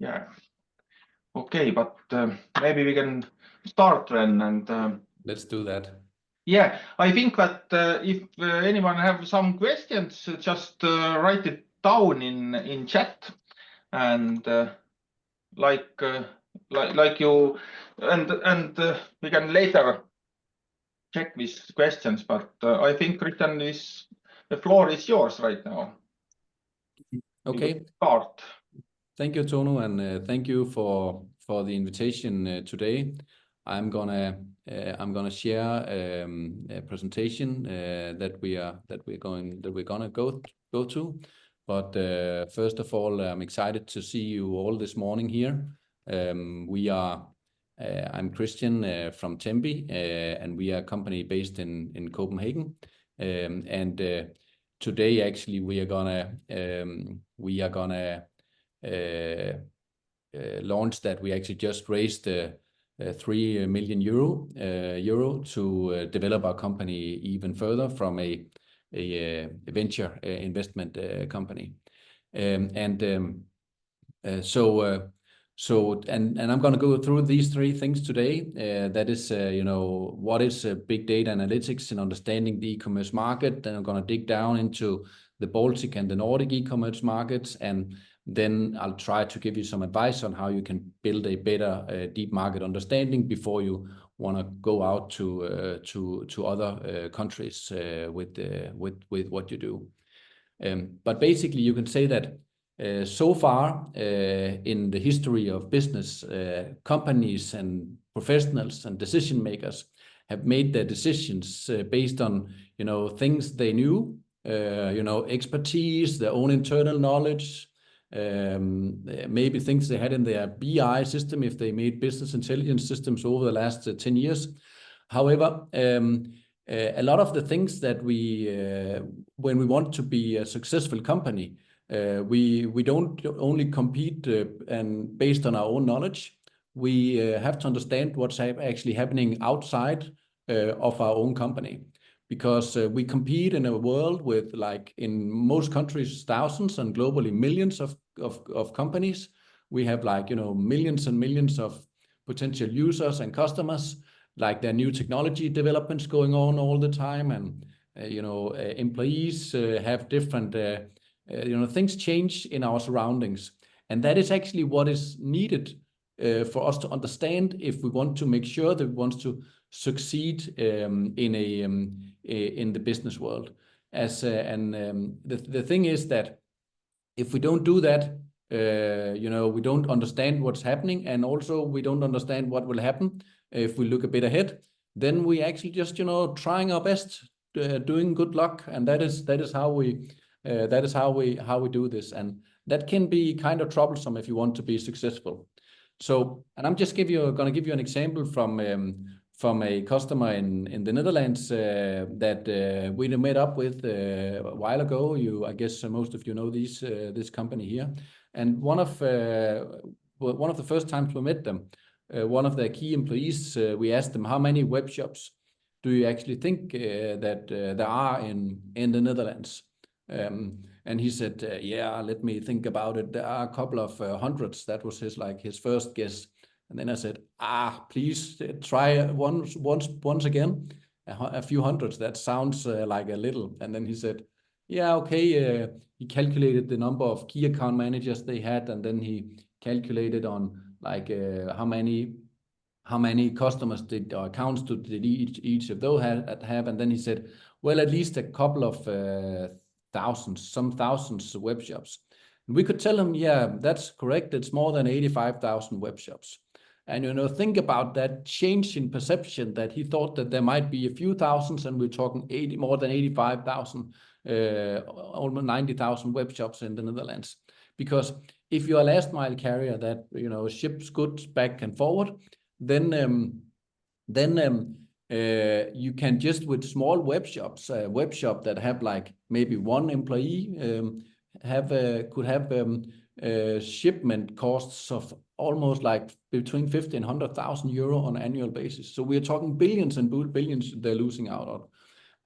Yeah. Okay, but maybe we can start then, and let's do that. Yeah, I think that if anyone have some questions, just write it down in chat, and like you, and we can later check these questions. But I think Christian, the floor is yours right now. Okay. Start. Thank you, Tonu, and thank you for the invitation today. I'm gonna share a presentation that we're gonna go to. But first of all, I'm excited to see you all this morning here. I'm Christian from Tempe, and we are a company based in Copenhagen. Today, actually, we are gonna launch that we actually just raised 3 million euro to develop our company even further from a venture investment company. I'm going to go through these three things today. That is, what is big data analytics and understanding the e-commerce market. Then I'm going to dig down into the Baltic and the Nordic e-commerce markets, and then I'll try to give you some advice on how you can build a better deep market understanding before you want to go out to other countries with what you do. But basically, you can say that so far in the history of business, companies and professionals and decision makers have made their decisions based on things they knew, expertise, their own internal knowledge, maybe things they had in their BI system if they made business intelligence systems over the last 10 years. However, a lot of the things that when we want to be a successful company, we don't only compete and based on our own knowledge. We have to understand what's actually happening outside of our own company, because we compete in a world with, like in most countries, thousands and globally millions of companies. We have millions and millions of potential users and customers. Like there are new technology developments going on all the time, and employees have different things change in our surroundings, and that is actually what is needed for us to understand if we want to make sure that we want to succeed in the business world. The thing is that if we don't do that, we don't understand what's happening, and also we don't understand what will happen if we look a bit ahead. Then we actually just trying our best, doing good luck, and that is how we do this, and that can be kind of troublesome if you want to be successful. So, and I'm just going to give you an example from a customer in the Netherlands that we met up with a while ago. I guess most of you know this company here, and one of the first times we met them, one of their key employees, we asked them, how many web shops do you actually think that there are in the Netherlands? And he said, yeah, let me think about it. There are a couple of hundreds. That was his first guess. And then I said, please try once again. A few hundreds. That sounds like a little. And then he said, yeah, okay. He calculated the number of key account managers they had, and then he calculated on how many customers or accounts did each of those have, and then he said, well, at least a couple of some thousands of web shops. And we could tell him, yeah, that's correct. It's more than 85,000 web shops. And think about that change in perception, that he thought that there might be a few thousands, and we're talking more than 85,000, almost 90,000 web shops in the Netherlands. Because if you're a last mile carrier that ships goods back and forward, then you can just, with small web shops, a web shop that have maybe one employee, could have shipment costs of almost between 50 and 100,000 euro on an annual basis. So we're talking billions and billions they're losing out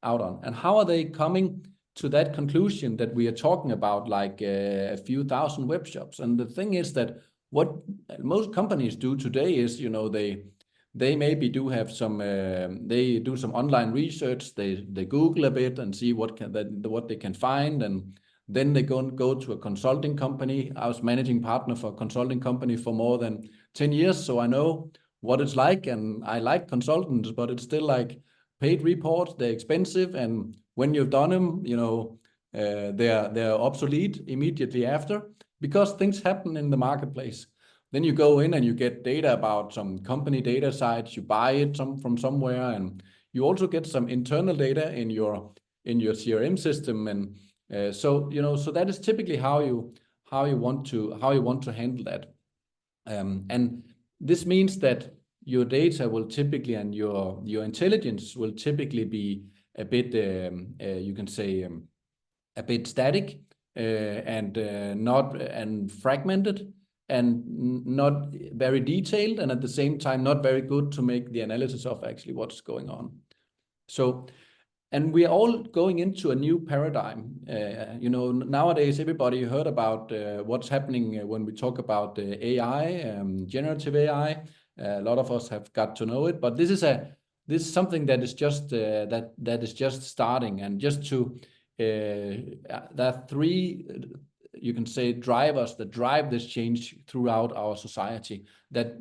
on. And how are they coming to that conclusion that we are talking about a few thousand web shops? And the thing is that what most companies do today is, you know, they maybe do have some they do some online research, they Google a bit and see what they can find, and then they go to a consulting company. I was managing partner for a consulting company for more than 10 years, so I know what it's like, and I like consultants, but it's still like paid reports, they're expensive, and when you've done them, you know, they're obsolete immediately after, because things happen in the marketplace. Then you go in and you get data about some company data sites, you buy it from somewhere, and you also get some internal data in your CRM system, and so you know, so that is typically how you want to handle that, and this means that your data will typically, and your intelligence will typically be a bit you can say a bit static and not and fragmented, and not very detailed, and at the same time not very good to make the analysis of actually what's going on. So, and we are all going into a new paradigm. You know, nowadays everybody heard about what's happening when we talk about AI, generative AI. A lot of us have got to know it, but this is something that is just that is just starting, and just to there are three, you can say, drivers that drive this change throughout our society, that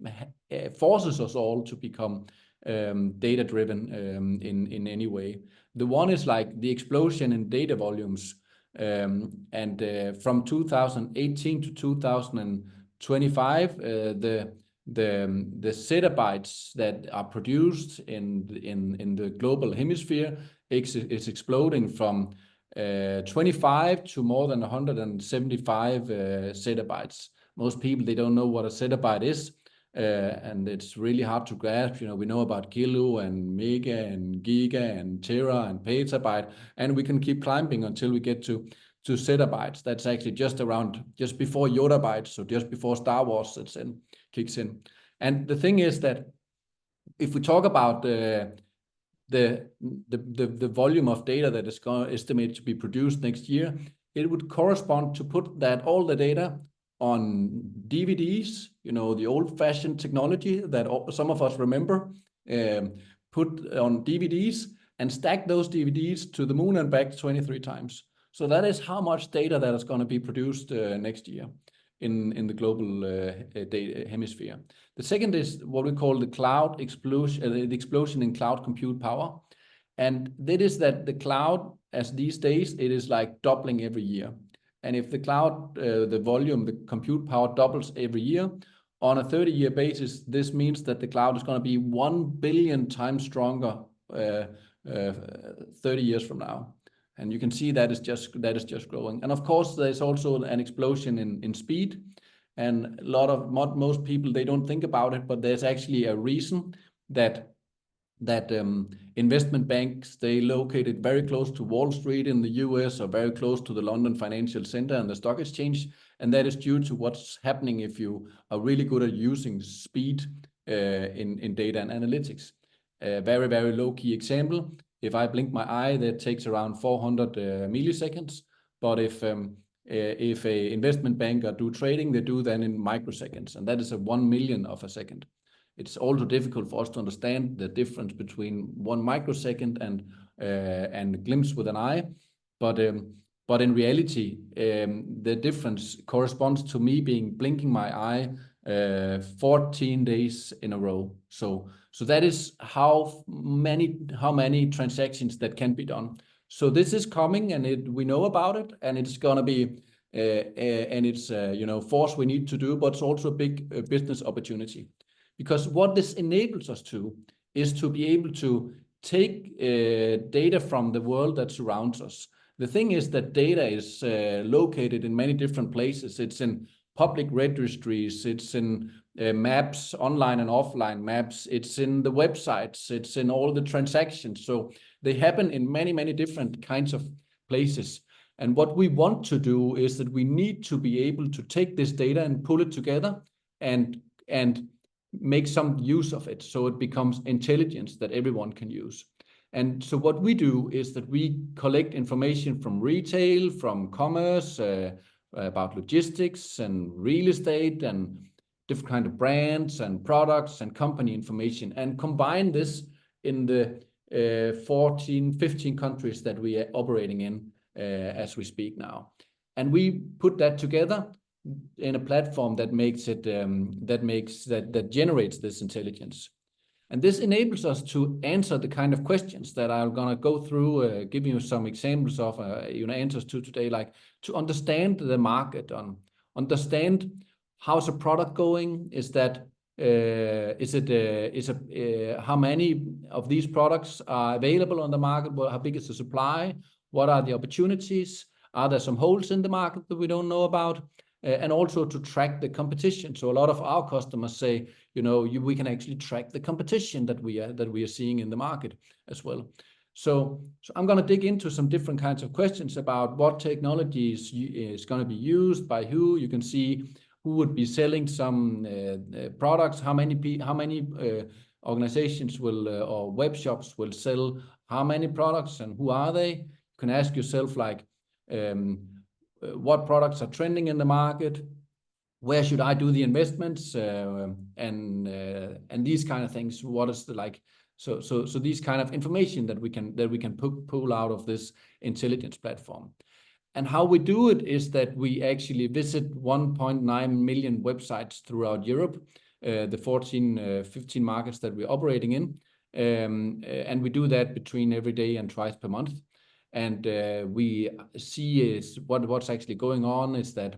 forces us all to become data driven in any way. The one is like the explosion in data volumes, and from 2018 to 2025, the zettabytes that are produced in the global hemisphere is exploding from 25 to more than 175 zettabytes. Most people, they don't know what a zettabyte is, and it's really hard to grasp. You know, we know about kilo and mega and giga and tera and petabyte, and we can keep climbing until we get to zettabytes. That's actually just before yottabytes, so just before Star Wars kicks in. And the thing is that if we talk about the volume of data that is estimated to be produced next year, it would correspond to put all the data on DVDs, you know, the old-fashioned technology that some of us remember, put on DVDs and stack those DVDs to the moon and back 23 times. So that is how much data that is going to be produced next year in the global data hemisphere. The second is what we call the cloud explosion, the explosion in cloud compute power. And that is that the cloud, as these days, it is like doubling every year. And if the cloud, the volume, the compute power doubles every year, on a 30-year basis, this means that the cloud is going to be 1 billion times stronger 30 years from now. And you can see that is just growing. And of course, there's also an explosion in speed. And most people, they don't think about it, but there's actually a reason that investment banks, they located very close to Wall Street in the US, or very close to the London Financial Center and the stock exchange. And that is due to what's happening if you are really good at using speed in data and analytics. A very, very low key example. If I blink my eye, that takes around 400 milliseconds. But if a investment banker do trading, they do that in microseconds, and that is a 1 millionth of a second. It's also difficult for us to understand the difference between 1 microsecond and a glimpse with an eye. But in reality, the difference corresponds to me blinking my eye 14 days in a row. So that is how many transactions that can be done. So this is coming, and we know about it, and it's going to be and it's you know, force we need to do, but it's also a big business opportunity. Because what this enables us to is to be able to take data from the world that surrounds us. The thing is that data is located in many different places. It's in public registries, it's in maps, online and offline maps, it's in the websites, it's in all the transactions. So they happen in many, many different kinds of places. And what we want to do is that we need to be able to take this data and pull it together and make some use of it, so it becomes intelligence that everyone can use. And so what we do is that we collect information from retail, from commerce, about logistics and real estate and different kind of brands and products and company information, and combine this in the 14, 15 countries that we are operating in as we speak now. And we put that together in a platform that makes it that generates this intelligence. And this enables us to answer the kind of questions that I'm going to go through, give you some examples of answers to today, like to understand the market, understand how's a product going, how many of these products are available on the market, how big is the supply, what are the opportunities, are there some holes in the market that we don't know about, and also to track the competition. So a lot of our customers say, we can actually track the competition that we are seeing in the market as well. So I'm going to dig into some different kinds of questions about what technologies is going to be used by who. You can see who would be selling some products, how many organizations will or web shops will sell how many products, and who are they. You can ask yourself, like, what products are trending in the market, where should I do the investments, and these kind of things. What is the like? So these kind of information that we can pull out of this intelligence platform. And how we do it is that we actually visit 1.9 million websites throughout Europe, the 15 markets that we're operating in, and we do that between every day and twice per month. And we see is what's actually going on. Is there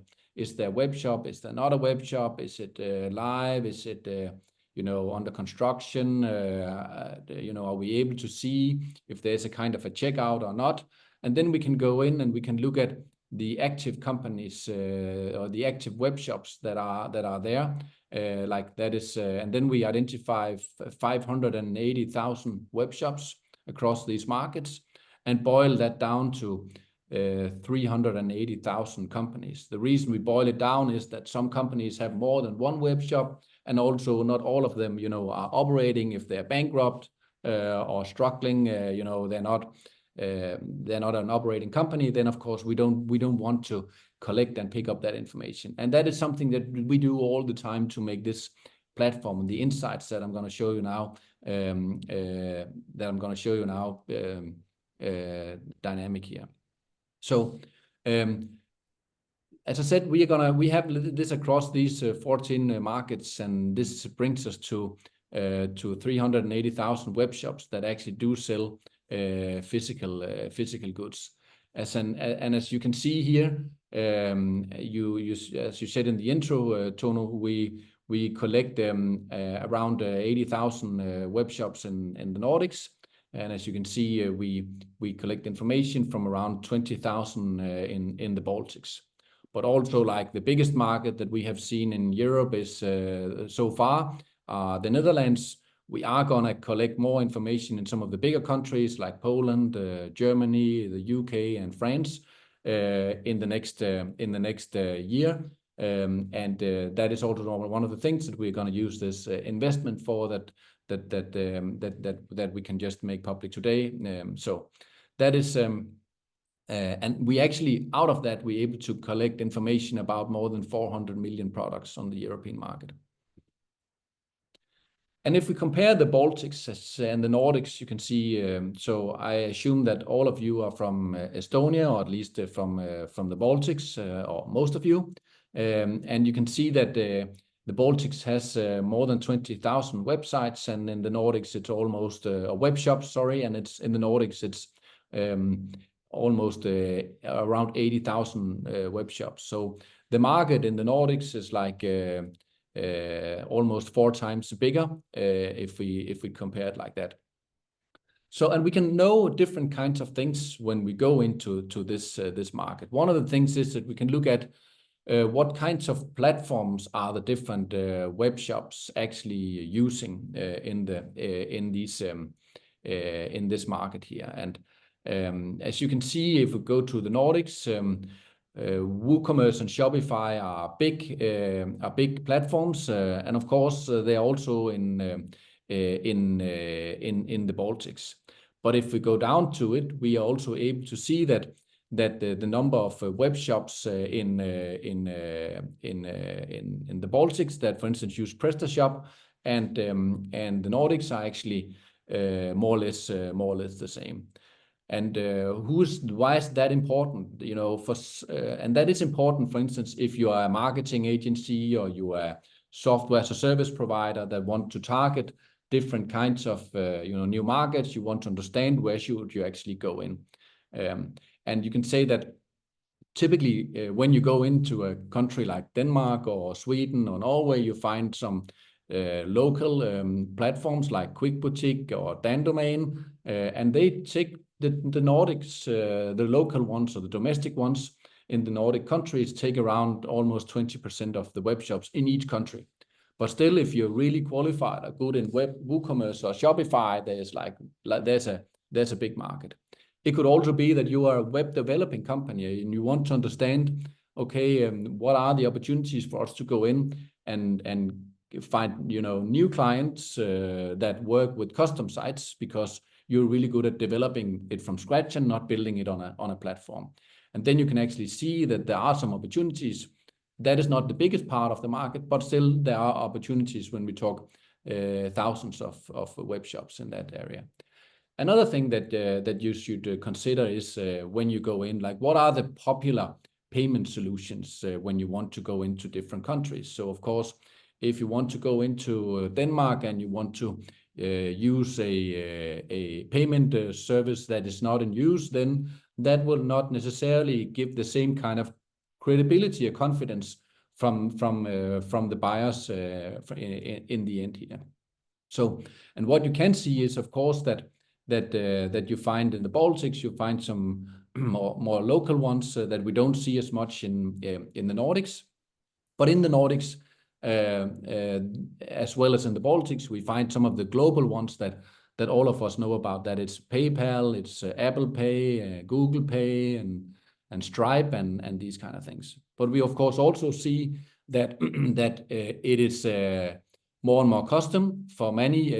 a web shop? Is there not a web shop? Is it live? Is it under construction? Are we able to see if there's a kind of a checkout or not? And then we can go in and we can look at the active companies or the active web shops that are there. Like that is, and then we identify 580,000 web shops across these markets, and boil that down to 380,000 companies. The reason we boil it down is that some companies have more than one web shop, and also not all of them, are operating. If they're bankrupt or struggling, they're not an operating company. Then of course we don't want to collect and pick up that information. And that is something that we do all the time to make this platform and the insights that I'm going to show you now. Dynamic here. So as I said, we have this across these 14 markets, and this brings us to 380,000 web shops that actually do sell physical goods. As you can see here, as you said in the intro, Tono, we collect around 80,000 web shops in the Nordics. And as you can see, we collect information from around 20,000 in the Baltics. But also, like, the biggest market that we have seen in Europe is so far the Netherlands. We are going to collect more information in some of the bigger countries like Poland, Germany, the UK, and France in the next year. And that is also one of the things that we're going to use this investment for, that we can just make public today. So that is, and we actually, out of that, we're able to collect information about more than 400 million products on the European market. And if we compare the Baltics and the Nordics, you can see, so I assume that all of you are from Estonia, or at least from the Baltics, or most of you. And you can see that the Baltics has more than 20,000 websites, and in the Nordics it's almost web shops, sorry, and it's in the Nordics it's almost around 80,000 web shops. So the market in the Nordics is like almost 4 times bigger if we compare it like that. So, and we can know different kinds of things when we go into this market. One of the things is that we can look at what kinds of platforms are the different web shops actually using in this market here. And as you can see, if we go to the Nordics, WooCommerce and Shopify are big platforms, and of course they are also in the Baltics. But if we go down to it, we are also able to see that that the number of web shops in the Baltics that, for instance, use PrestaShop and the Nordics are actually more or less the same. And why is that important? You know, and that is important, for instance, if you are a marketing agency or you are a software as a service provider that want to target different kinds of new markets. You want to understand where should you actually go in, and you can say that typically when you go into a country like Denmark or Sweden or Norway, you find some local platforms like Quick Boutique or Dan Domain, and they take the Nordics, the local ones or the domestic ones in the Nordic countries take around almost 20% of the web shops in each country. But still, if you're really qualified or good in WooCommerce or Shopify, there's a big market. It could also be that you are a web developing company and you want to understand, okay, what are the opportunities for us to go in and find new clients that work with custom sites, because you're really good at developing it from scratch and not building it on a platform. And then you can actually see that there are some opportunities. That is not the biggest part of the market, but still there are opportunities when we talk thousands of web shops in that area. Another thing that you should consider is when you go in, like what are the popular payment solutions when you want to go into different countries. So of course, if you want to go into Denmark and you want to use a payment service that is not in use, then that will not necessarily give the same kind of credibility or confidence from the buyers in the end here. So, and what you can see is, of course, that you find in the Baltics, you find some more local ones that we don't see as much in the Nordics. But in the Nordics, as well as in the Baltics, we find some of the global ones that all of us know about. That it's PayPal, it's Apple Pay, Google Pay, and Stripe and these kind of things. But we of course also see that it is more and more custom for many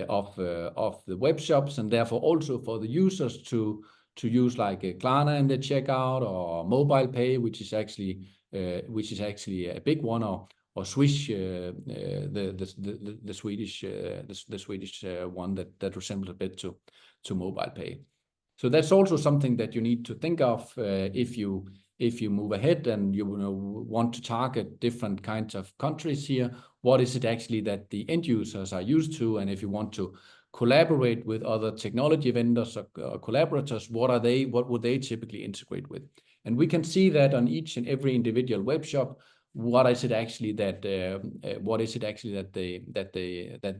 of the web shops, and therefore also for the users to use like Klarna in the checkout, or mobile pay, which is actually a big one, or Swish, the Swedish one that resembles a bit to mobile pay. So that's also something that you need to think of if you move ahead and you want to target different kinds of countries here. What is it actually that the end users are used to? And if you want to collaborate with other technology vendors or collaborators, what would they typically integrate with? And we can see that on each and every individual web shop. What is it actually that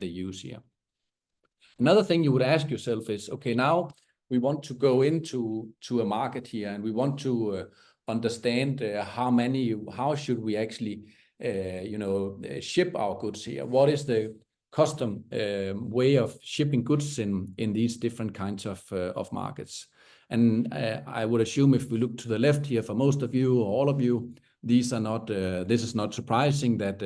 they use here? Another thing you would ask yourself is, okay, now we want to go into a market here, and we want to understand how should we actually ship our goods here? What is the custom way of shipping goods in these different kinds of markets? And I would assume if we look to the left here, for most of you or all of you, this is not surprising that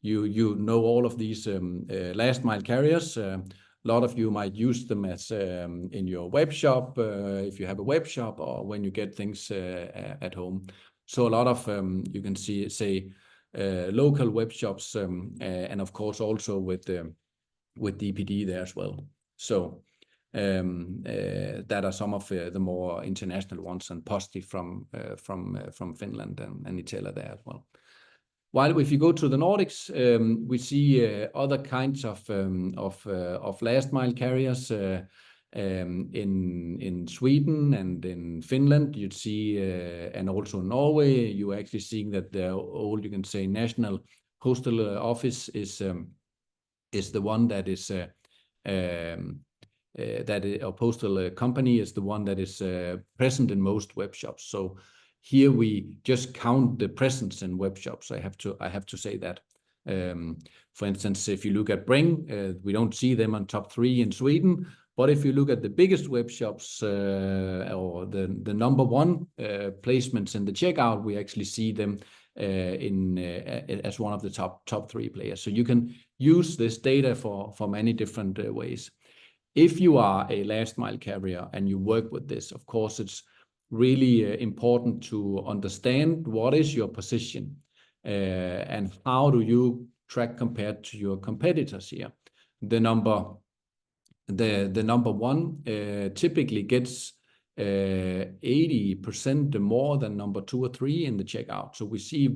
you know all of these last mile carriers. A lot of you might use them as in your web shop, if you have a web shop, or when you get things at home. So a lot of you can say local web shops, and of course also with DPD there as well. So that are some of the more international ones, and Posti from Finland and Italy there as well. While if you go to the Nordics, we see other kinds of last mile carriers in Sweden and in Finland. You'd see, and also Norway, you actually seeing that the old, you can say, national postal office is the one that is a postal company is the one that is present in most web shops. So here we just count the presence in web shops. I have to say that. For instance, if you look at Bring, we don't see them on top 3 in Sweden. But if you look at the biggest web shops or the number 1 placements in the checkout, we actually see them as one of the top 3 players. So you can use this data for many different ways. If you are a last mile carrier and you work with this, of course, it's really important to understand what is your position and how do you track compared to your competitors here. The number one typically gets 80% more than number 2 or 3 in the checkout. So we see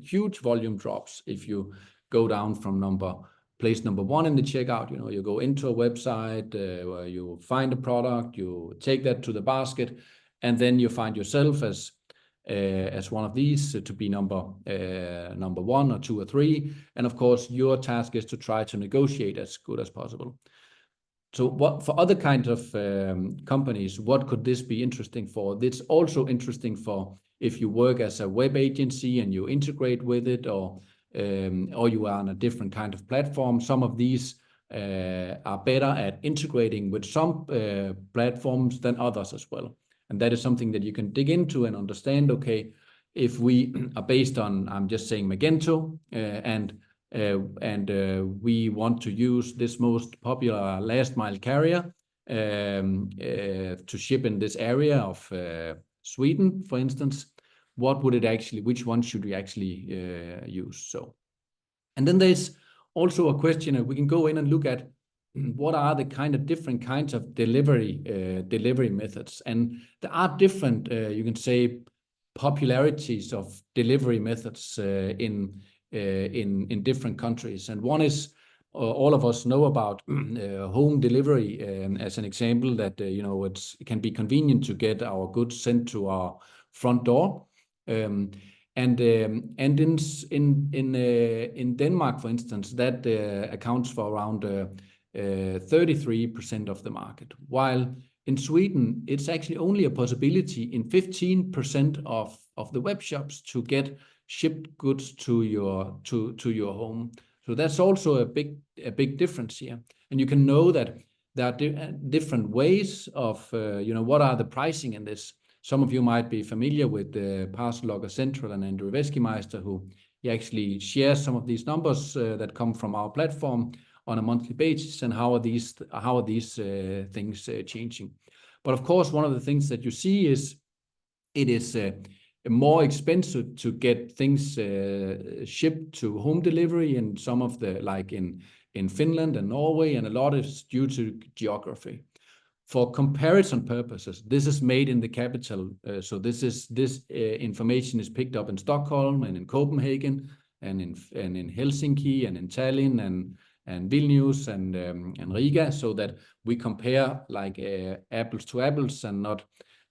huge volume drops if you go down from place number 1 in the checkout. You know, you go into a website where you find a product, you take that to the basket, and then you find yourself as one of these to be number 1 or 2 or 3. And of course, your task is to try to negotiate as good as possible. So what for other kinds of companies, what could this be interesting for? It's also interesting for if you work as a web agency and you integrate with it, or you are on a different kind of platform. Some of these are better at integrating with some platforms than others as well. And that is something that you can dig into and understand, okay, if we are based on, I'm just saying Magento, and we want to use this most popular last mile carrier to ship in this area of Sweden, for instance, which one should we actually use? So, and then there's also a question, we can go in and look at what are the different kinds of delivery methods. And there are different, you can say, popularities of delivery methods in different countries. And one is all of us know about home delivery as an example, that it can be convenient to get our goods sent to our front door. And in Denmark, for instance, that accounts for around 33% of the market, while in Sweden it's actually only a possibility in 15% of the web shops to get shipped goods to your home. So that's also a big difference here. And you can know that there are different ways of what are the pricing in this. Some of you might be familiar with the Parcel Logger Central and Andrew Veskimeister, who he actually shares some of these numbers that come from our platform on a monthly basis, and how are these things changing. But of course, one of the things that you see is it is more expensive to get things shipped to home delivery in some of the, like in Finland and Norway, and a lot is due to geography. For comparison purposes, this is made in the capital. So this information is picked up in Stockholm and in Copenhagen and in Helsinki and in Tallinn and Vilnius and Riga, so that we compare like apples to apples, and not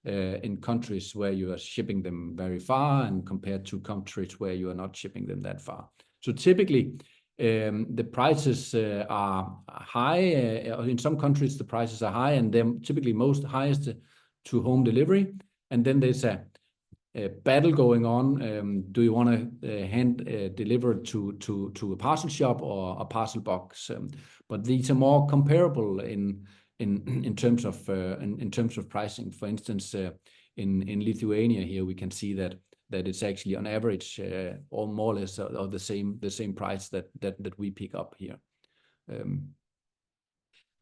in countries where you are shipping them very far and compared to countries where you are not shipping them that far. So typically the prices are high. In some countries the prices are high, and they're typically most highest to home delivery. And then there's a battle going on. Do you want to hand deliver to a parcel shop or a parcel box? But these are more comparable in terms of pricing. For instance, in Lithuania here, we can see that it's actually on average or more or less of the same price that we pick up here.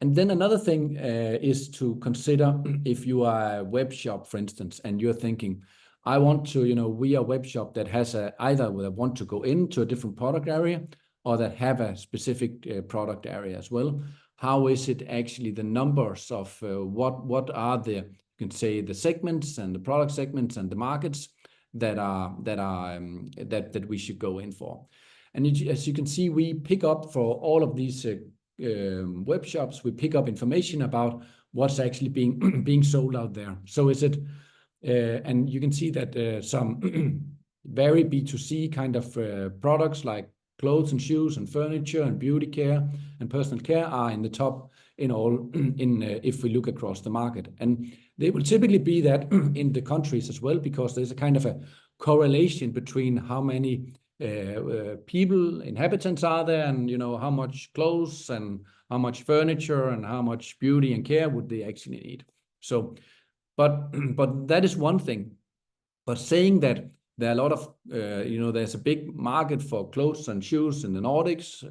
And then another thing is to consider, if you are a web shop, for instance, and you're thinking, I want to, we are a web shop that has either that want to go into a different product area, or that have a specific product area as well. How is it actually the numbers of what are the, you can say, the segments and the product segments and the markets that we should go in for? And as you can see, we pick up for all of these web shops, we pick up information about what's actually being sold out there. So is it, and you can see that some very B2C kind of products like clothes and shoes and furniture and beauty care and personal care are in the top if we look across the market. And they will typically be that in the countries as well, because there's a kind of a correlation between how many inhabitants are there, and how much clothes and how much furniture and how much beauty and care would they actually need. So but that is one thing. But saying that there are a lot of there's a big market for clothes and shoes in the Nordics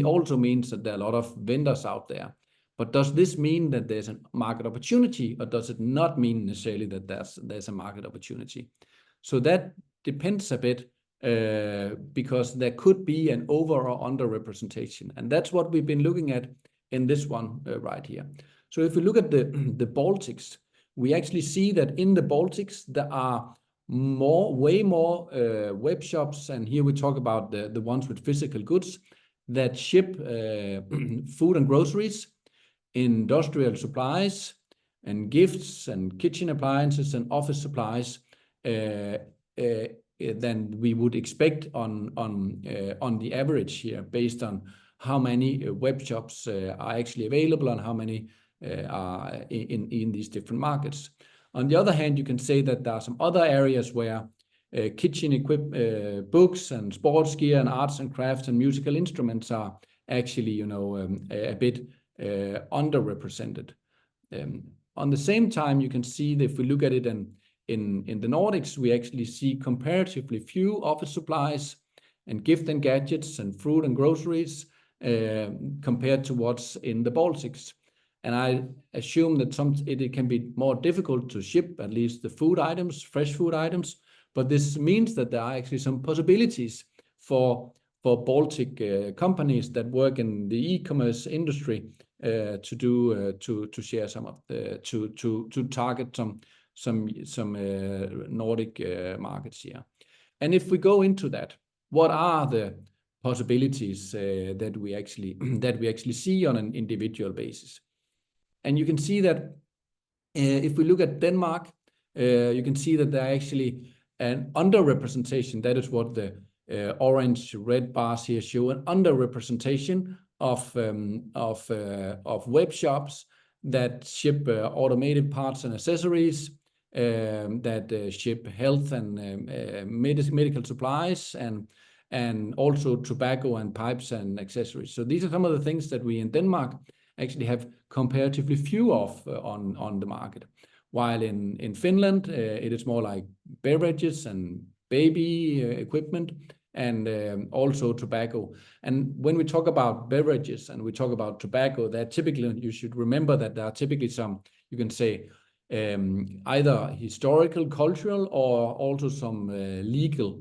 also means that there are a lot of vendors out there. But does this mean that there's a market opportunity, or does it not mean necessarily that there's a market opportunity? So that depends a bit, because there could be an over or under representation, and that's what we've been looking at in this one right here. So if we look at the Baltics, we actually see that in the Baltics there are way more web shops, and here we talk about the ones with physical goods that ship food and groceries, industrial supplies, and gifts and kitchen appliances and office supplies than we would expect on the average here, based on how many web shops are actually available and how many are in these different markets. On the other hand, you can say that there are some other areas where kitchen books and sports gear and arts and crafts and musical instruments are actually, a bit underrepresented. On the same time, you can see that if we look at it in the Nordics, we actually see comparatively few office supplies and gift and gadgets and fruit and groceries compared to what's in the Baltics. And I assume that it can be more difficult to ship at least the food items, fresh food items, but this means that there are actually some possibilities for Baltic companies that work in the e-commerce industry to share some of to target some Nordic markets here. And if we go into that, what are the possibilities that we actually see on an individual basis? And you can see that if we look at Denmark, you can see that there are actually an underrepresentation. That is what the orange red bars here show, an underrepresentation of web shops that ship automated parts and accessories, that ship health and medical supplies, and also tobacco and pipes and accessories. So these are some of the things that we in Denmark actually have comparatively few of on the market. While in Finland, it is more like beverages and baby equipment, and also tobacco. And when we talk about beverages and we talk about tobacco, that typically, you should remember that there are typically some, you can say, either historical, cultural, or also some legal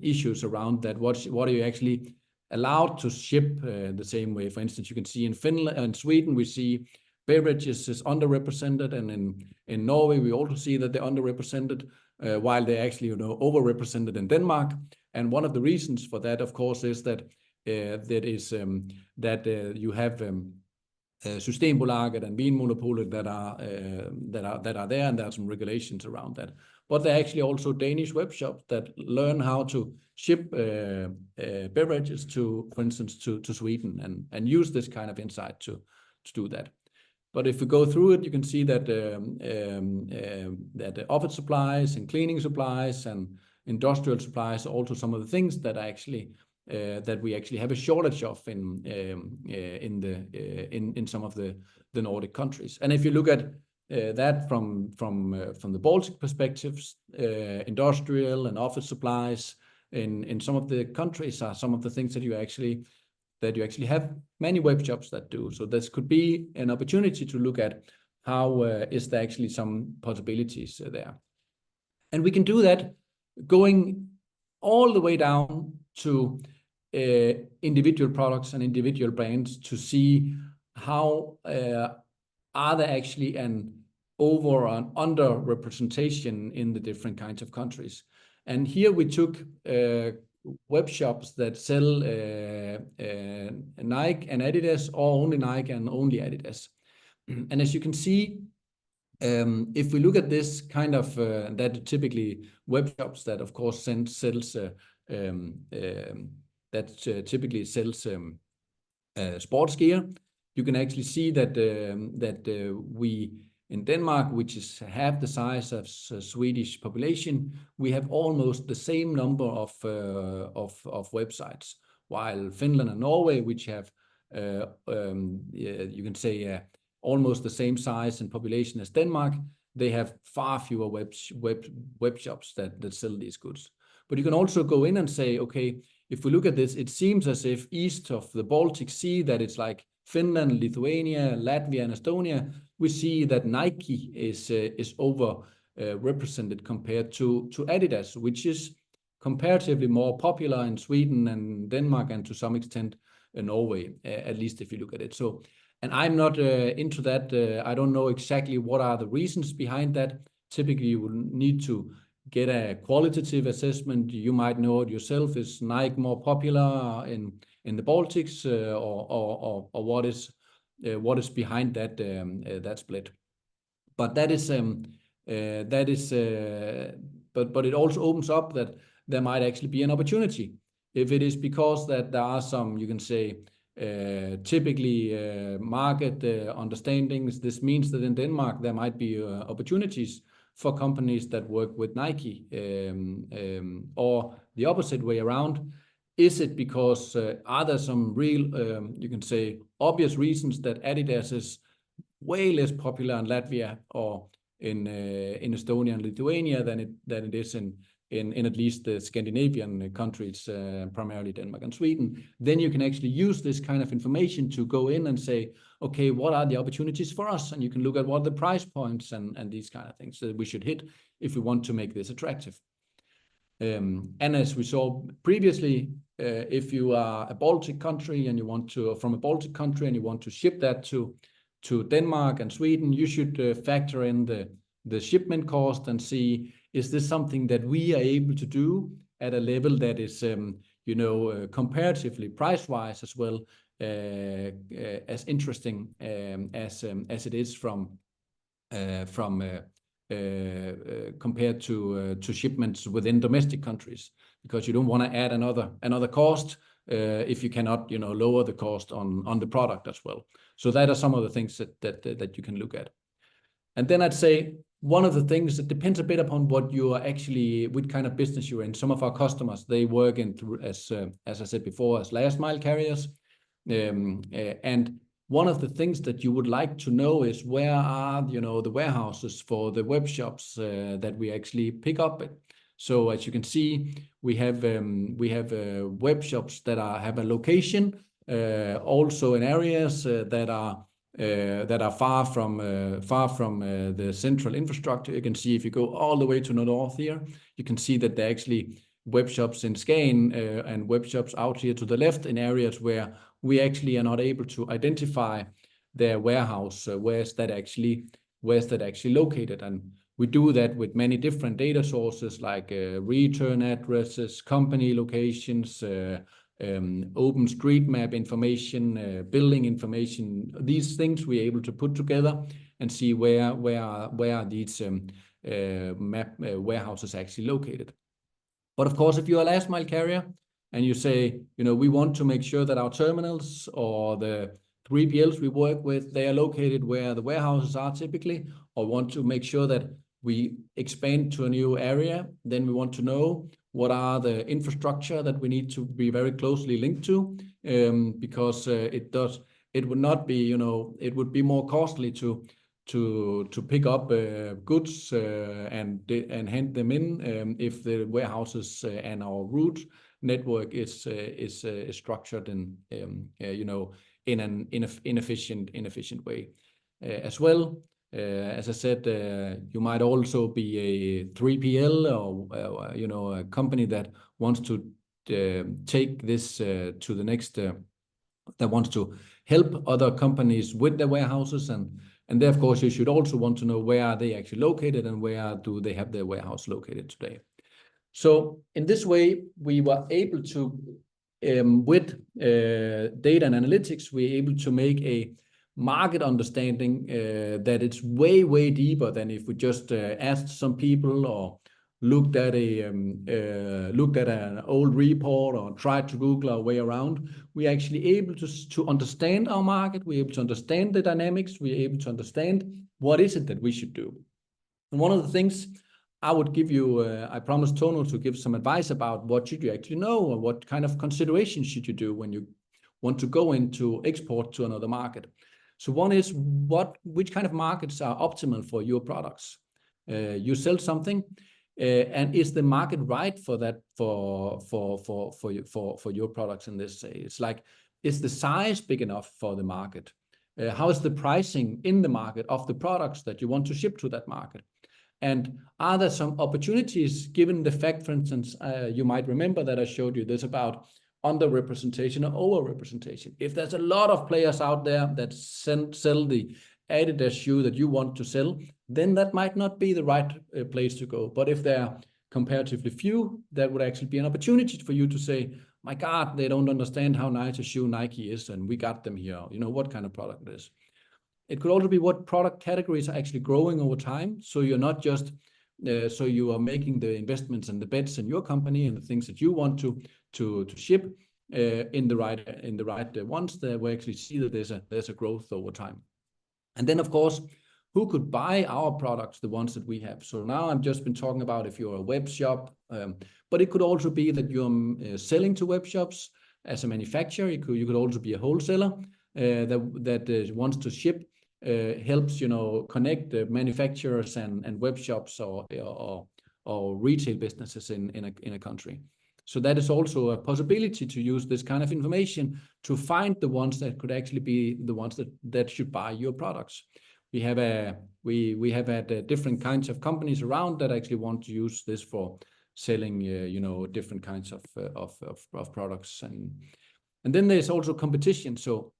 issues around that. What are you actually allowed to ship the same way? For instance, you can see in Finland and Sweden, we see beverages is underrepresented, and in Norway we also see that they're underrepresented, while they're actually overrepresented in Denmark. And one of the reasons for that, of course, is that you have Systembolaget and Vinmonopolet that are there, and there are some regulations around that. But there are actually also Danish web shops that learn how to ship beverages for instance, to Sweden, and use this kind of insight to do that. But if we go through it, you can see that that office supplies and cleaning supplies and industrial supplies are also some of the things that are actually that we actually have a shortage of in some of the Nordic countries. And if you look at that from the Baltic perspectives, industrial and office supplies in some of the countries are some of the things that you actually have many web shops that do. So this could be an opportunity to look at how is there actually some possibilities there. And we can do that going all the way down to individual products and individual brands to see how are there actually an over and under representation in the different kinds of countries. And here we took web shops that sell Nike and Adidas, or only Nike and only Adidas. And as you can see, if we look at this kind of that typically web shops that of course typically sells sports gear, you can actually see that we in Denmark, which is half the size of Swedish population, we have almost the same number of websites, while Finland and Norway, which have you can say almost the same size and population as Denmark, they have far fewer web shops that sell these goods. But you can also go in and say, okay, if we look at this, it seems as if east of the Baltic Sea that it's like Finland, Lithuania, Latvia, and Estonia, we see that Nike is over represented compared to Adidas, which is comparatively more popular in Sweden and Denmark, and to some extent in Norway, at least if you look at it. So, and I'm not into that. I don't know exactly what are the reasons behind that. Typically, you will need to get a qualitative assessment. You might know it yourself. Is Nike more popular in the Baltics, or what is behind that that split? But that is but it also opens up that there might actually be an opportunity. If it is because that there are some, you can say, typically market understandings, this means that in Denmark there might be opportunities for companies that work with Nike, or the opposite way around. Is it because are there some real, you can say, obvious reasons that Adidas is way less popular in Latvia or in Estonia and Lithuania than it is in at least the Scandinavian countries, primarily Denmark and Sweden? Then you can actually use this kind of information to go in and say, okay, what are the opportunities for us? And you can look at what are the price points and these kind of things that we should hit if we want to make this attractive. And as we saw previously, if you are a Baltic country and you want to, from a Baltic country, and you want to ship that to Denmark and Sweden, you should factor in the shipment cost and see, is this something that we are able to do at a level that is, you know, comparatively price-wise as well as interesting as it is from compared to shipments within domestic countries, because you don't want to add another cost if you cannot, you know, lower the cost on the product as well. So that are some of the things that you can look at. And then I'd say one of the things that depends a bit upon what you are actually, what kind of business you're in. Some of our customers, they work in, as I said before, as last mile carriers. And one of the things that you would like to know is where are, you know, the warehouses for the web shops that we actually pick up at. So as you can see, we have web shops that have a location, also in areas that are far from the central infrastructure. You can see if you go all the way to the north here, you can see that there are actually web shops in Skagen and web shops out here to the left in areas where we actually are not able to identify their warehouse. Where's that actually located? And we do that with many different data sources like return addresses, company locations, OpenStreetMap information, building information. These things we're able to put together and see where are these warehouses actually located. But of course, if you're a last mile carrier and you say, you know, we want to make sure that our terminals or the 3PLs we work with, they are located where the warehouses are typically, or want to make sure that we expand to a new area, then we want to know what are the infrastructure that we need to be very closely linked to, because it would not be, you know, it would be more costly to pick up goods and hand them in if the warehouses and our route network is structured in you know, in an inefficient way as well. As I said, you might also be a 3PL or you know, a company that wants to take this to the next, that wants to help other companies with their warehouses, and there, of course, you should also want to know where are they actually located and where do they have their warehouse located today. So in this way, we were able to, with data and analytics, we're able to make a market understanding that it's way deeper than if we just asked some people or looked at an old report or tried to Google our way around. We're actually able to understand our market. We're able to understand the dynamics. We're able to understand what is it that we should do. And one of the things I would give you, I promised Tono to give some advice about what should you actually know, or what kind of considerations should you do when you want to go into export to another market. So one is which kind of markets are optimal for your products. You sell something, and is the market right for that for your products in this? It's like is the size big enough for the market? How is the pricing in the market of the products that you want to ship to that market? And are there some opportunities given the fact, for instance, you might remember that I showed you this about underrepresentation or overrepresentation. If there's a lot of players out there that sell the Adidas shoe that you want to sell, then that might not be the right place to go. But if there are comparatively few, that would actually be an opportunity for you to say, my God, they don't understand how nice a shoe Nike is, and we got them here. You know, what kind of product it is. It could also be what product categories are actually growing over time. So you're not just, so you are making the investments and the bets in your company and the things that you want to ship in the right ones that we actually see that there's a growth over time. And then, of course, who could buy our products, the ones that we have? So now I've just been talking about if you're a web shop, but it could also be that you're selling to web shops as a manufacturer. You could also be a wholesaler that wants to ship, helps, you know, connect the manufacturers and web shops or retail businesses in a country. So that is also a possibility to use this kind of information to find the ones that could actually be the ones that should buy your products. We have had different kinds of companies around that actually want to use this for selling, you know, different kinds of products, and then there's also competition. So,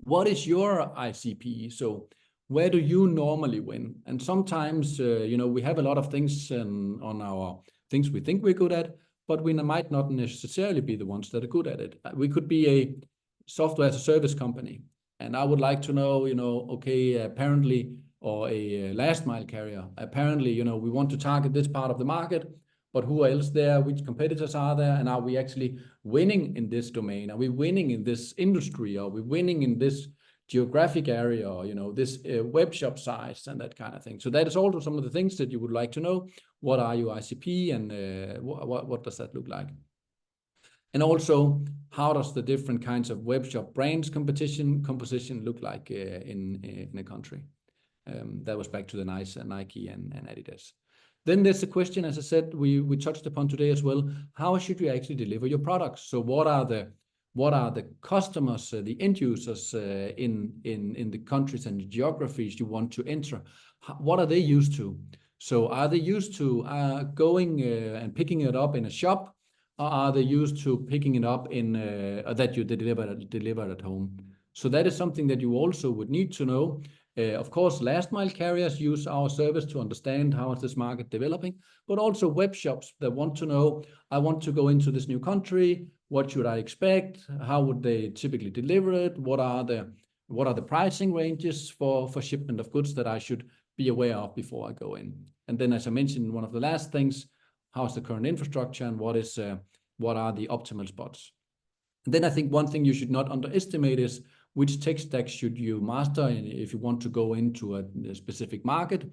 what is your ICP? So, where do you normally win? And sometimes, you know, we have a lot of things on our things we think we're good at, but we might not necessarily be the ones that are good at it. We could be a software as a service company. And I would like to know, you know, okay, apparently, or a last mile carrier, apparently, you know, we want to target this part of the market, but who else there? Which competitors are there? And are we actually winning in this domain? Are we winning in this industry? Are we winning in this geographic area, or, you know, this web shop size and that kind of thing? So that is also some of the things that you would like to know. What are your ICP, and what does that look like? And also, how does the different kinds of web shop brands composition look like in a country? That was back to the Nike and Adidas. Then there's the question, as I said, we touched upon today as well. How should you actually deliver your products? So what are the customers, the end users in the countries and the geographies you want to enter? What are they used to? So are they used to going and picking it up in a shop? Or are they used to picking it up in that you deliver at home? So that is something that you also would need to know. Of course, last mile carriers use our service to understand how is this market developing, but also web shops that want to know, I want to go into this new country. What should I expect? How would they typically deliver it? What are the pricing ranges for shipment of goods that I should be aware of before I go in? And then, as I mentioned, one of the last things, how's the current infrastructure, and what are the optimal spots? And then I think one thing you should not underestimate is which tech stack should you master if you want to go into a specific market.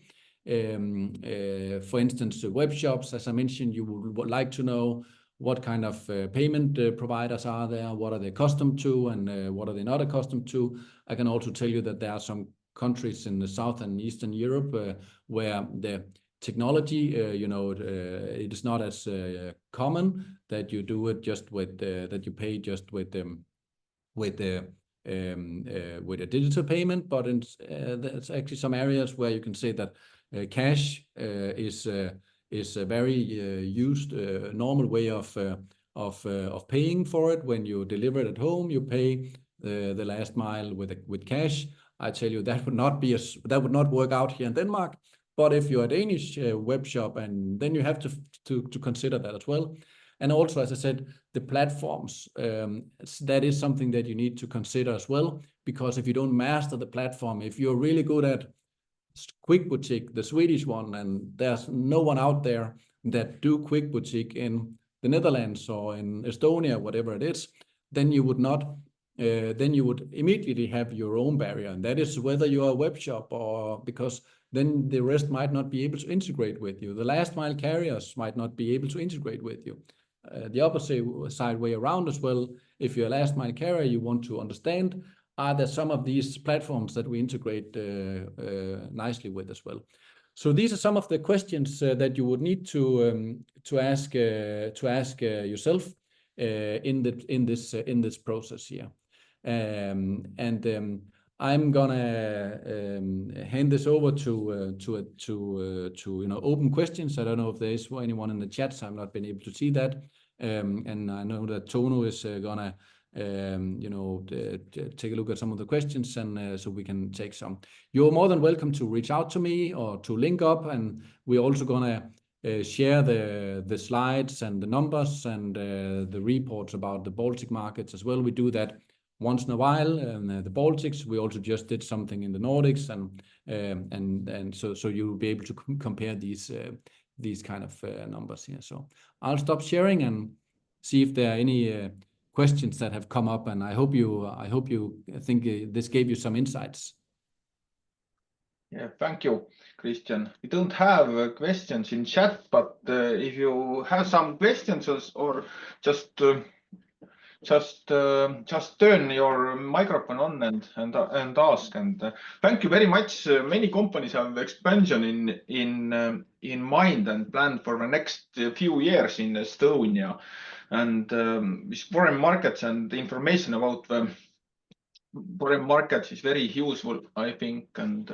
For instance, web shops, as I mentioned, you would like to know what kind of payment providers are there, what are they accustomed to, and what are they not accustomed to. I can also tell you that there are some countries in the South and Eastern Europe where the technology, you know, it is not as common that you do it just with that you pay just with a digital payment, but there's actually some areas where you can say that cash is a very used normal way of paying for it. When you deliver it at home, you pay the last mile with cash. I tell you that would not work out here in Denmark. But if you're a Danish web shop, and then you have to consider that as well. And also, as I said, the platforms, that is something that you need to consider as well, because if you don't master the platform, if you're really good at Quick Boutique, the Swedish one, and there's no one out there that do Quick Boutique in the Netherlands or in Estonia, whatever it is, then you would not, then you would immediately have your own barrier. And that is whether you're a web shop, or because then the rest might not be able to integrate with you. The last mile carriers might not be able to integrate with you. The opposite side way around as well. If you're a last mile carrier, you want to understand, are there some of these platforms that we integrate nicely with as well? So these are some of the questions that you would need to ask yourself. in this process here. I'm gonna hand this over to open questions. I don't know if there is anyone in the chat, so I've not been able to see that. And I know that Tono is gonna take a look at some of the questions, and so we can take some. You're more than welcome to reach out to me or to link up, and we're also gonna share the slides and the numbers and the reports about the Baltic markets as well. We do that once in a while, and the Baltics. We also just did something in the Nordics, and so you'll be able to compare these kind of numbers here. So I'll stop sharing and see if there are any questions that have come up, and I hope you think this gave you some insights. Yeah, thank you, Christian. We don't have questions in chat, but if you have some questions or just turn your microphone on and ask. And thank you very much. Many companies have expansion in mind and plan for the next few years in Estonia, and with foreign markets and information about the foreign markets is very useful, I think. And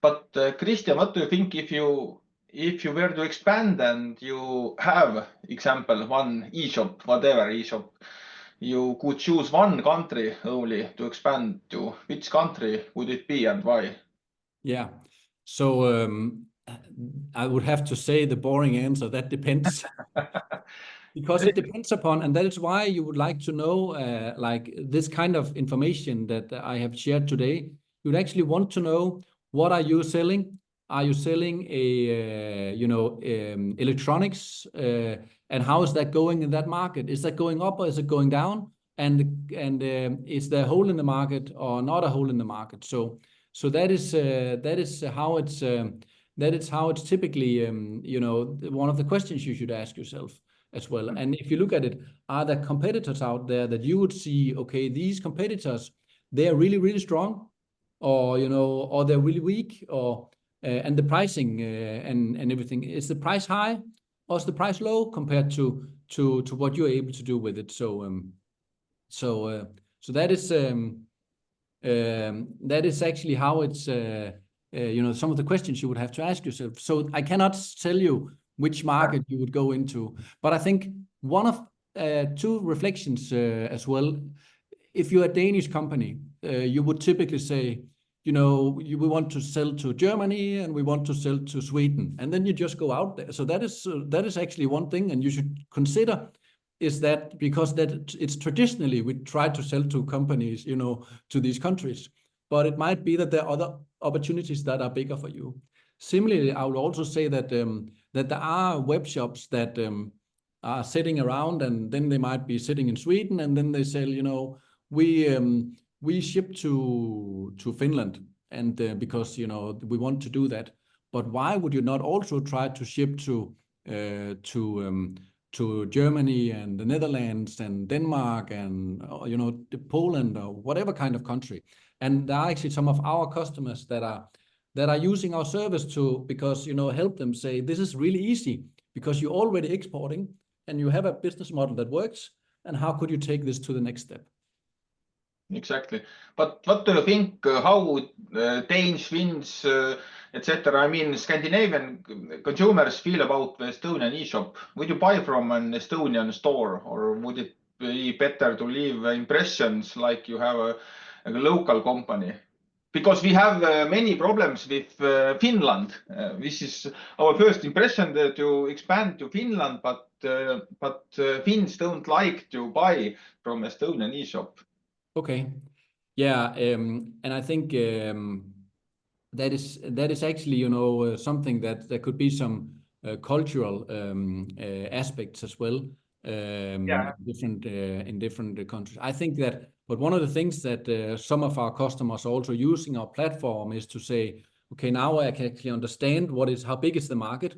but Christian, what do you think if you were to expand and you have example one e-shop, whatever e-shop, you could choose one country only to expand to, which country would it be and why? Yeah, so I would have to say the boring answer, that depends. Because it depends upon, and that is why you would like to know like this kind of information that I have shared today. You would actually want to know, what are you selling? Are you selling a electronics, and how is that going in that market? Is that going up or is it going down? And is there a hole in the market or not a hole in the market? So that is how it's typically one of the questions you should ask yourself as well. And if you look at it, are there competitors out there that you would see, okay, these competitors, they are really, really strong, or or they're really weak, or and the pricing and everything, is the price high or is the price low compared to what you're able to do with it? So that is actually how it's some of the questions you would have to ask yourself. So I cannot tell you which market you would go into, but I think one of two reflections as well. If you're a Danish company, you would typically say, we want to sell to Germany and we want to sell to Sweden, and then you just go out there. So that is actually one thing, and you should consider, is that because that it's traditionally we try to sell to companies, to these countries, but it might be that there are other opportunities that are bigger for you. Similarly, I would also say that that there are web shops that are sitting around, and then they might be sitting in Sweden, and then they sell, we ship to Finland, and because we want to do that. But why would you not also try to ship to Germany and the Netherlands and Denmark and Poland or whatever kind of country? And there are actually some of our customers that are using our service because help them say, this is really easy because you're already exporting and you have a business model that works, and how could you take this to the next step? Exactly. But what do you think, how Danes, Finns, etc., I mean, Scandinavian consumers feel about the Estonian e-shop? Would you buy from an Estonian store, or would it be better to leave impressions like you have a local company? Because we have many problems with Finland. This is our first impression to expand to Finland, but Finns don't like to buy from Estonian e-shop. Okay, yeah, and I think that is actually something that there could be some cultural aspects as well, in different countries. I think that, but one of the things that some of our customers are also using our platform is to say, okay, now I can actually understand how big is the market,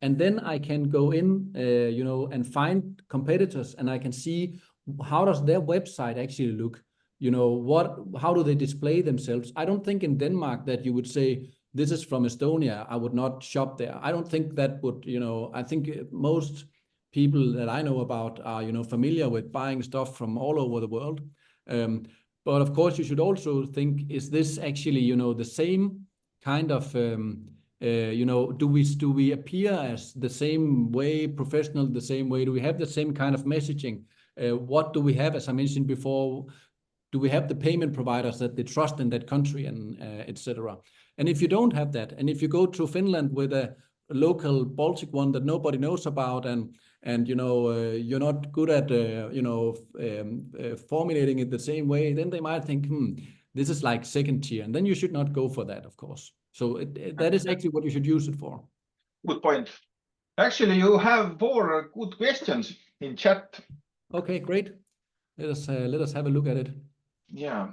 and then I can go in, and find competitors, and I can see how does their website actually look. How do they display themselves? I don't think in Denmark that you would say, this is from Estonia, I would not shop there. I don't think that would, I think most people that I know about are, you know, familiar with buying stuff from all over the world. But of course, you should also think, is this actually, you know, the same kind of, you know, do we appear as the same way professional, the same way? Do we have the same kind of messaging? What do we have, as I mentioned before? Do we have the payment providers that they trust in that country, and etc.? And if you don't have that, and if you go to Finland with a local Baltic one that nobody knows about, and you know, you're not good at you know, formulating it the same way, then they might think, this is like second tier, and then you should not go for that, of course. So that is actually what you should use it for. Good point. Actually, you have 4 good questions in chat. Okay, great. Let us have a look at it. Yeah.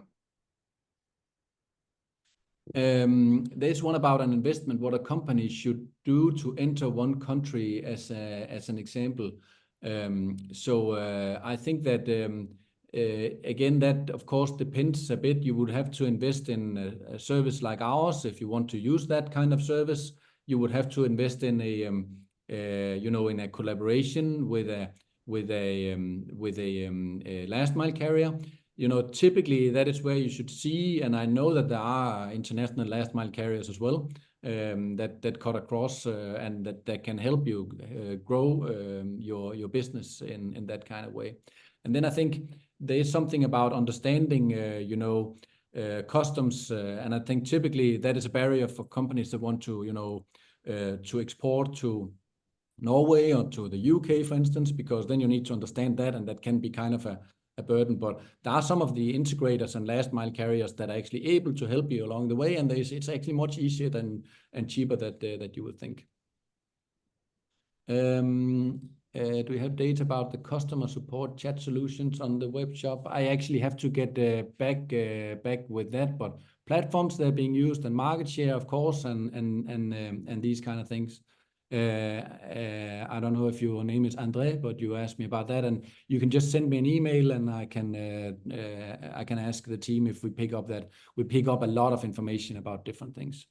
There's one about an investment, what a company should do to enter one country as an example. So I think that again, that of course depends a bit. You would have to invest in a service like ours if you want to use that kind of service. You would have to invest in a you know, in a collaboration with a last mile carrier. You know, typically that is where you should see, and I know that there are international last mile carriers as well, that cut across and that can help you grow your business in that kind of way. And then I think there is something about understanding, you know, customs, and I think typically that is a barrier for companies that want to, you know, to export to Norway or to the UK, for instance, because then you need to understand that, and that can be kind of a burden. But there are some of the integrators and last mile carriers that are actually able to help you along the way, and it's actually much easier and cheaper that you would think. Do we have data about the customer support chat solutions on the web shop? I actually have to get back with that, but platforms that are being used and market share, of course, and these kind of things. I don't know if your name is Andre, but you asked me about that, and you can just send me an email, and I can ask the team if we pick up that. We pick up a lot of information about different things.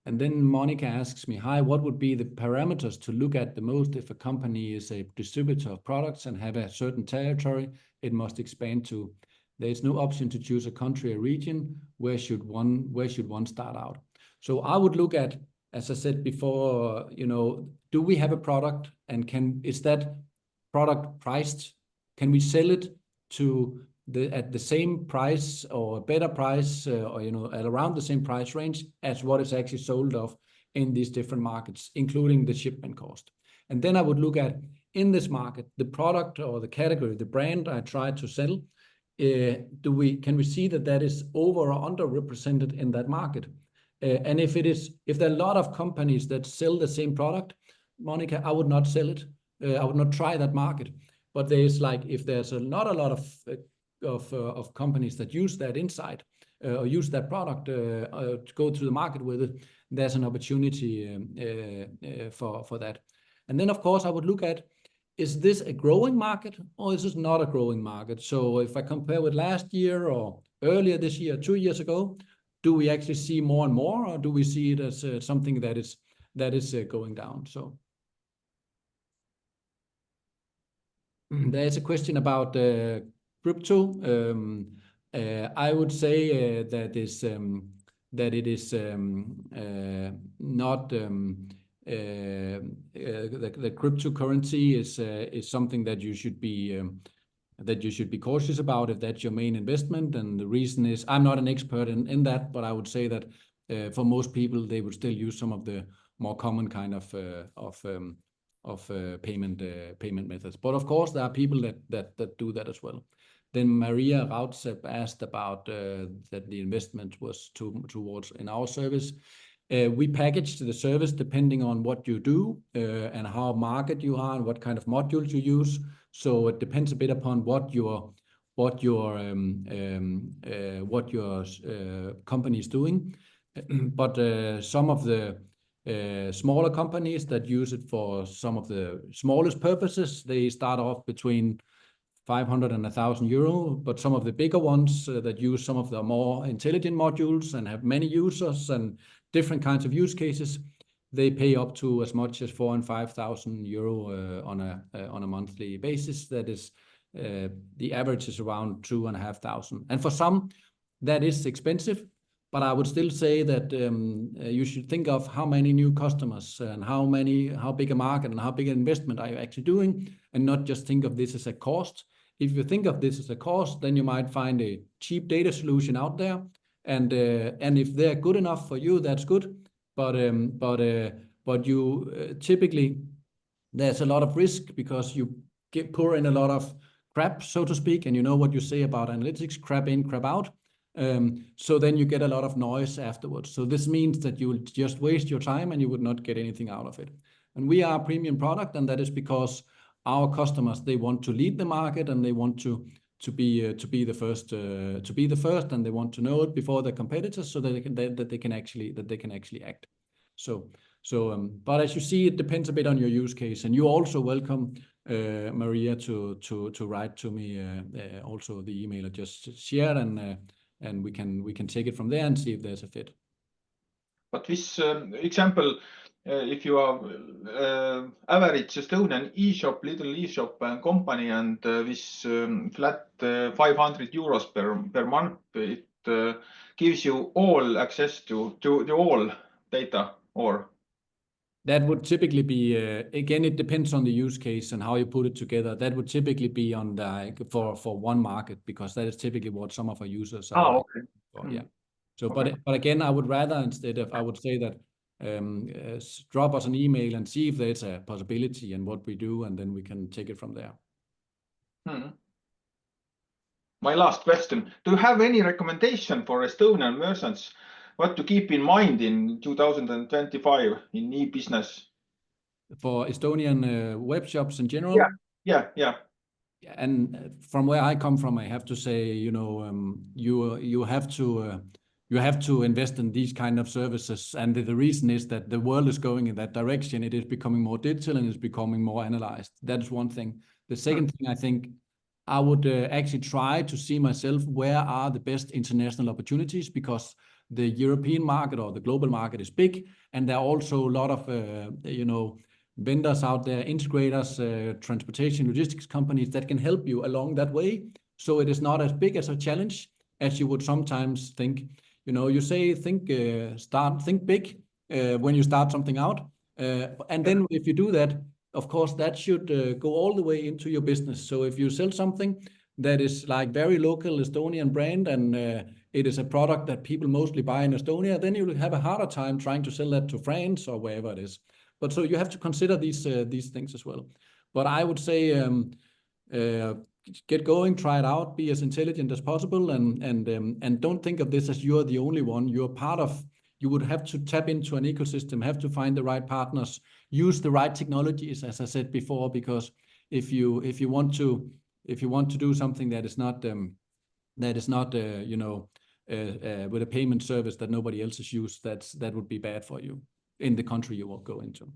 And then Monica asks me, hi, what would be the parameters to look at the most if a company is a distributor of products and have a certain territory it must expand to? There is no option to choose a country or region. Where should one start out? So I would look at, as I said before, you know, do we have a product, and is that product priced? Can we sell it to at the same price or a better price, or you know, at around the same price range as what is actually sold of in these different markets, including the shipment cost? And then I would look at, in this market, the product or the category, the brand I try to sell. Can we see that is over or underrepresented in that market? And if there are a lot of companies that sell the same product, Monica, I would not sell it. I would not try that market. But there's like, if there's not a lot of companies that use that insight or use that product to go to the market with it, there's an opportunity for that. And then, of course, I would look at, is this a growing market or is this not a growing market? So if I compare with last year or earlier this year, 2 years ago, do we actually see more and more, or do we see it as something that is going down? So there is a question about crypto. I would say that it is not. The cryptocurrency is something that you should be cautious about if that's your main investment. And the reason is, I'm not an expert in that, but I would say that for most people, they would still use some of the more common kind of payment methods. But of course, there are people that do that as well. Then Maria Rautsep asked about that the investment was towards in our service. We package the service depending on what you do and how market you are and what kind of modules you use. So it depends a bit upon what your company is doing. But some of the smaller companies that use it for some of the smallest purposes, they start off between 500 and 1,000 euro, but some of the bigger ones that use some of the more intelligent modules and have many users and different kinds of use cases, they pay up to as much as 4,000 and 5,000 euro on a monthly basis. That is, the average is around 2,500. And for some, that is expensive. But I would still say that you should think of how many new customers and how big a market and how big an investment are you actually doing, and not just think of this as a cost. If you think of this as a cost, then you might find a cheap data solution out there, and if they're good enough for you, that's good. But you typically there's a lot of risk because you pour in a lot of crap, so to speak, and you know what you say about analytics: crap in, crap out. So then you get a lot of noise afterwards. So this means that you will just waste your time and you would not get anything out of it. And we are a premium product, and that is because our customers, they want to lead the market, and they want to be the first, and they want to know it before their competitors, so that they can actually act. But as you see, it depends a bit on your use case, and you're also welcome, Maria, to write to me also the email I just shared, and we can take it from there and see if there's a fit. But this example, if you are average Estonian e-shop, little e-shop company, and this flat 500 euros per month, it gives you all access to all data, or? That would typically be, again, it depends on the use case and how you put it together. That would typically be on for one market, because that is typically what some of our users are. Okay. Yeah. So, okay. But again, I would rather, instead of, I would say that drop us an email and see if there's a possibility and what we do, and then we can take it from there. My last question: do you have any recommendation for Estonian merchants what to keep in mind in 2025 in e-business? For Estonian web shops in general? Yeah. And from where I come from, I have to say, you have to invest in these kind of services. And the reason is that the world is going in that direction. It is becoming more digital and it's becoming more analyzed. That is one thing. The second thing, I think I would actually try to see myself where are the best international opportunities, because the European market or the global market is big, and there are also a lot of vendors out there, integrators, transportation, logistics companies that can help you along that way. So it is not as big as a challenge as you would sometimes think. You say think big when you start something out, and then if you do that, of course, that should go all the way into your business. So if you sell something that is like very local Estonian brand, and it is a product that people mostly buy in Estonia, then you will have a harder time trying to sell that to France or wherever it is. But so you have to consider these things as well. But I would say get going, try it out, be as intelligent as possible, and don't think of this as you're the only one. You're part of. You would have to tap into an ecosystem, have to find the right partners, use the right technologies, as I said before, because if you want to do something that is not with a payment service that nobody else has used, that would be bad for you in the country you will go into.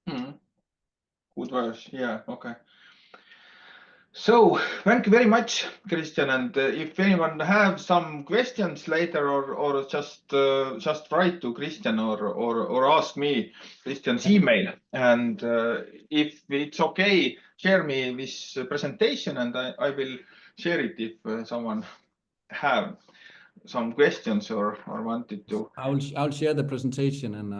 Good words. Yeah. Okay. So thank you very much, Christian. And if anyone have some questions later, or just write to Christian or ask me Christian's email. And if it's okay, share me this presentation, and I will share it if someone have some questions or wanted to. I'll share the presentation and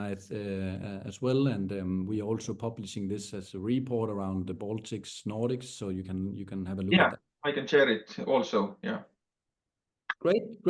as well, and we are also publishing this as a report around the Baltics, Nordics, so you can have a look at that. I can share it also. Yeah. Great.